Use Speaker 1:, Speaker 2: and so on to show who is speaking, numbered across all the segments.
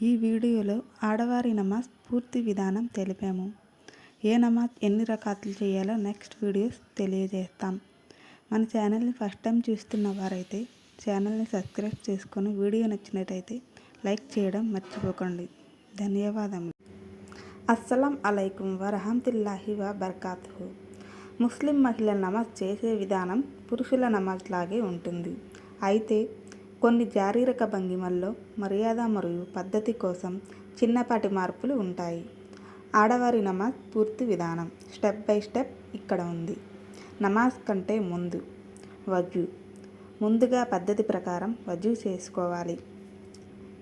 Speaker 1: ఈ వీడియోలో ఆడవారి నమాజ్ పూర్తి విధానం తెలిపాము. ఏ నమాజ్ ఎన్ని రకాతులు చేయాలో నెక్స్ట్ వీడియోస్ తెలియజేస్తాం. మన ఛానల్ని ఫస్ట్ టైం చూస్తున్న వారైతే ఛానల్ని సబ్స్క్రైబ్ చేసుకొని వీడియో నచ్చినట్టయితే లైక్ చేయడం మర్చిపోకండి. ధన్యవాదములు. అస్సలం అలైకుం వరహమతుల్లాహి వబర్కాతుహు. ముస్లిం మహిళల నమాజ్ చేసే విధానం పురుషుల నమాజ్ లాగే ఉంటుంది. అయితే కొన్ని శారీరక భంగిమల్లో మర్యాద మరియు పద్ధతి కోసం చిన్నపాటి మార్పులు ఉంటాయి. ఆడవారి నమాజ్ పూర్తి విధానం స్టెప్ బై స్టెప్ ఇక్కడ ఉంది. నమాజ్ కంటే ముందు వజూ. ముందుగా పద్ధతి ప్రకారం వజూ చేసుకోవాలి.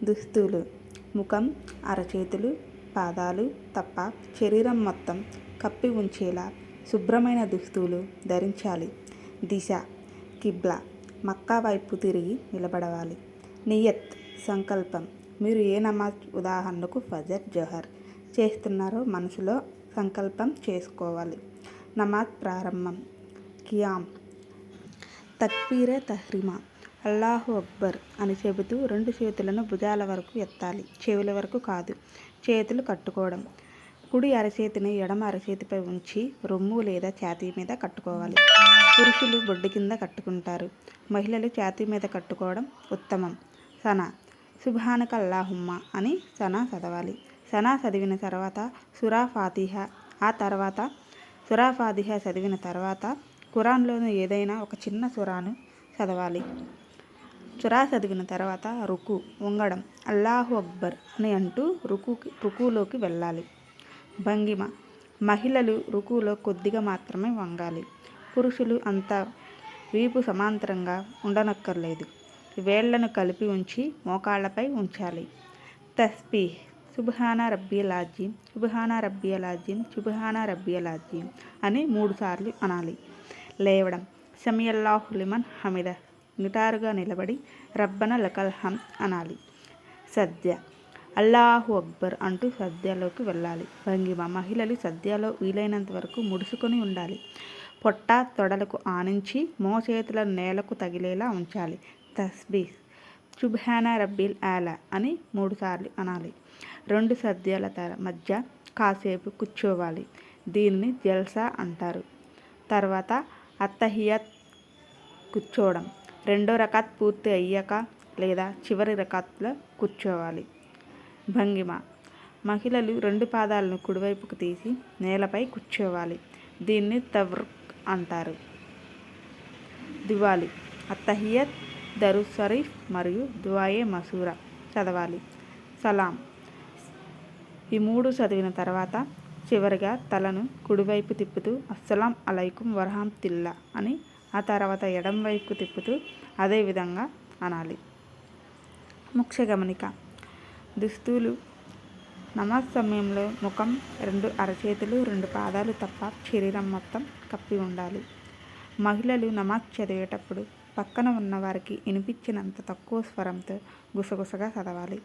Speaker 1: దుస్తులు: ముఖం, అరచేతులు, పాదాలు తప్ప శరీరం మొత్తం కప్పి ఉంచేలా శుభ్రమైన దుస్తులు ధరించాలి. దిశ: కిబ్లా మక్కా వైపు తిరిగి నిలబడవాలి. నియత్ సంకల్పం: మీరు ఏ నమాజ్, ఉదాహరణకు ఫజర్, జోహర్ చేస్తున్నారో మనసులో సంకల్పం చేసుకోవాలి. నమాజ్ ప్రారంభం: ఖియామ్. తక్బీరే తహ్రీమా. అల్లాహు అక్బర్ అని చెబుతూ రెండు చేతులను భుజాల వరకు ఎత్తాలి, చెవుల వరకు కాదు. చేతులు కట్టుకోవడం: కుడి అరచేతిని ఎడమ అరచేతిపై ఉంచి రొమ్ము లేదా ఛాతీ మీద కట్టుకోవాలి. పురుషులు బొడ్డు కింద కట్టుకుంటారు, మహిళలు ఛాతీ మీద కట్టుకోవడం ఉత్తమం. సనా: సుబ్హానక అల్లాహుమ్మా అని సనా చదవాలి. సనా చదివిన తర్వాత సూరా ఫాతిహా, ఆ తర్వాత సూరా ఫాతిహా చదివిన తర్వాత ఖురాన్లోని ఏదైనా ఒక చిన్న సూరాను చదవాలి. సూరా చదివిన తర్వాత రుకు వంగడం, అల్లాహు అక్బర్ అని అంటూ రుకులోకి వెళ్ళాలి. భంగిమ: మహిళలు రుకులో కొద్దిగా మాత్రమే వంగాలి. పురుషులు అంత వీపు సమాంతరంగా ఉండనక్కర్లేదు. వేళ్లను కలిపి ఉంచి మోకాళ్లపై ఉంచాలి. తస్బీహ్: సుబ్హాన రబ్బియల్ అజీం, సుబ్హాన రబ్బియల్ అజీం, సుబ్హాన రబ్బియల్ అజీం అని 3 సార్లు అనాలి. లేవడం: సమియల్లాహు లిమన్ హమిద నిటారుగా నిలబడి రబ్బన లకల్ హమ్ద్ అనాలి. సజ్జ: అల్లాహు అక్బర్ అంటూ సజ్జలోకి వెళ్ళాలి. భంగిమ: మహిళలు సజ్జలో వీలైనంత వరకు ముడుచుకొని ఉండాలి. పొట్ట తొడలకు ఆనించి మోచేతులను నేలకు తగిలేలా ఉంచాలి. తస్బీహ్: సుబ్హాన రబ్బిల్ ఆలా అని 3 సార్లు అనాలి. 2 సజ్జల మధ్య కాసేపు కూర్చోవాలి. దీనిని జల్సా అంటారు. తర్వాత అత్తహియత్ కూర్చోవడం. 2వ రకాత్ పూర్తి అయ్యాక లేదా చివరి రకాత్లో కూర్చోవాలి. భంగిమ: మహిళలు 2 పాదాలను కుడివైపుకు తీసి నేలపై కూర్చోవాలి. దీన్ని తవ్రుక్ అంటారు. దువాలి: అత్తహియత్, దరూద్ షరీఫ్ మరియు దుఆయే మసూరా చదవాలి. సలాం: ఈ 3 చదివిన తర్వాత చివరిగా తలను కుడివైపు తిప్పుతూ అస్సలాం అలైకుం వరహమతుల్లా అని, ఆ తర్వాత ఎడమ వైపుకు తిప్పుతూ అదే విధంగా అనాలి. ముఖ్య గమనిక: దుస్తులు: నమాజ్ సమయంలో ముఖం, 2 అరచేతులు, 2 పాదాలు తప్ప శరీరం మొత్తం కప్పి ఉండాలి. మహిళలు నమాజ్ చదివేటప్పుడు పక్కన ఉన్న వారికి వినిపించినంత తక్కువ స్వరంతో గుసగుసగా చదవాలి.